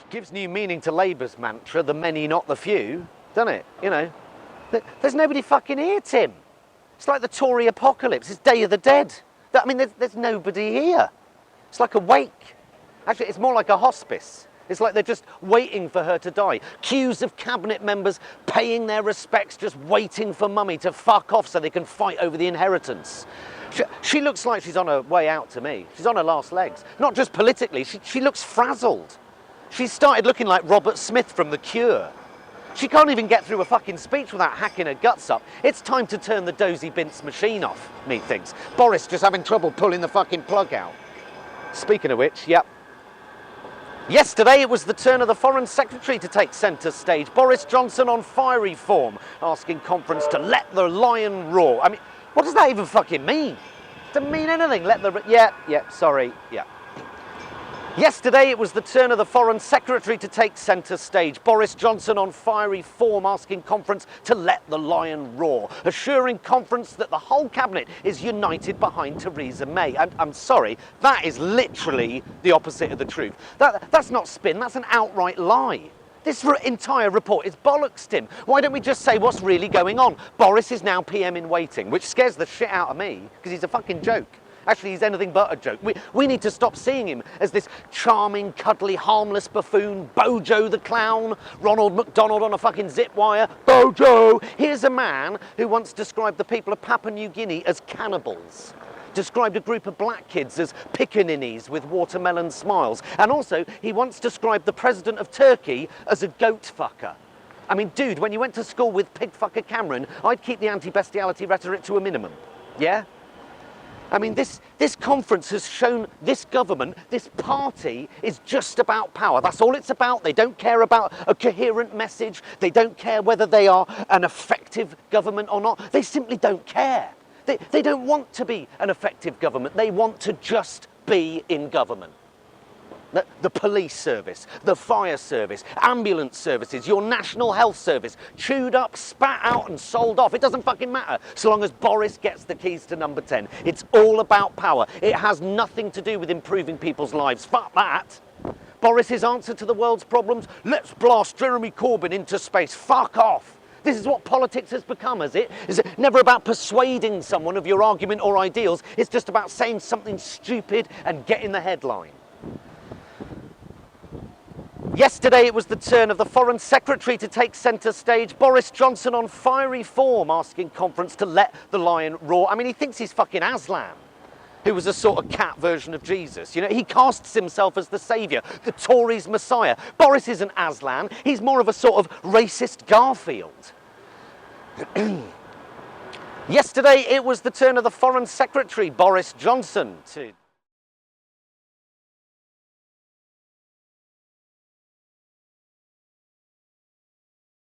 Gives new meaning to Labour's mantra, the many, not the few, doesn't it? You know, there's nobody fucking here, Tim. It's like the Tory apocalypse. It's Day of the Dead. I mean, there's nobody here. It's like a wake. Actually, it's more like a hospice. It's like they're just waiting for her to die. Queues of cabinet members paying their respects, just waiting for mummy to fuck off so they can fight over the inheritance. She looks like she's on her way out to me. She's on her last legs. Not just politically, she looks frazzled. She started looking like Robert Smith from The Cure. She can't even get through a fucking speech without hacking her guts up. It's time to turn the dozy Bince machine off, methinks. Boris just having trouble pulling the fucking plug out. Speaking of which, yep. Yesterday, it was the turn of the Foreign Secretary to take centre stage. Boris Johnson on fiery form, asking conference to let the lion roar. I mean, what does that even fucking mean? It doesn't mean anything. Sorry. Yesterday, it was the turn of the Foreign Secretary to take centre stage. Boris Johnson on fiery form, asking conference to let the lion roar, assuring conference that the whole cabinet is united behind Theresa May. I'm sorry, that is literally the opposite of the truth. That's not spin, that's an outright lie. This entire report is bollocks, Tim. Why don't we just say what's really going on? Boris is now PM in waiting, which scares the shit out of me, because he's a fucking joke. Actually, he's anything but a joke. We need to stop seeing him as this charming, cuddly, harmless buffoon, Bojo the clown, Ronald McDonald on a fucking zip wire. Bojo! Here's a man who once described the people of Papua New Guinea as cannibals, described a group of black kids as pickaninnies with watermelon smiles, and also he once described the president of Turkey as a goat fucker. I mean, dude, when you went to school with pig fucker Cameron, I'd keep the anti-bestiality rhetoric to a minimum. Yeah? I mean, this conference has shown this government, this party, is just about power. That's all it's about. They don't care about a coherent message. They don't care whether they are an effective government or not. They simply don't care. They don't want to be an effective government. They want to just be in government. The police service, the fire service, ambulance services, your national health service, chewed up, spat out and sold off. It doesn't fucking matter so long as Boris gets the keys to number 10. It's all about power. It has nothing to do with improving people's lives. Fuck that. Boris's answer to the world's problems? Let's blast Jeremy Corbyn into space. Fuck off. This is what politics has become, is it? Is it never about persuading someone of your argument or ideals? It's just about saying something stupid and getting the headline. Yesterday, it was the turn of the Foreign Secretary to take centre stage. Boris Johnson on fiery form, asking conference to let the lion roar. I mean, he thinks he's fucking Aslan, who was a sort of cat version of Jesus. You know, he casts himself as the saviour, the Tories' messiah. Boris isn't Aslan. He's more of a sort of racist Garfield. Yesterday, it was the turn of the Foreign Secretary, Boris Johnson, to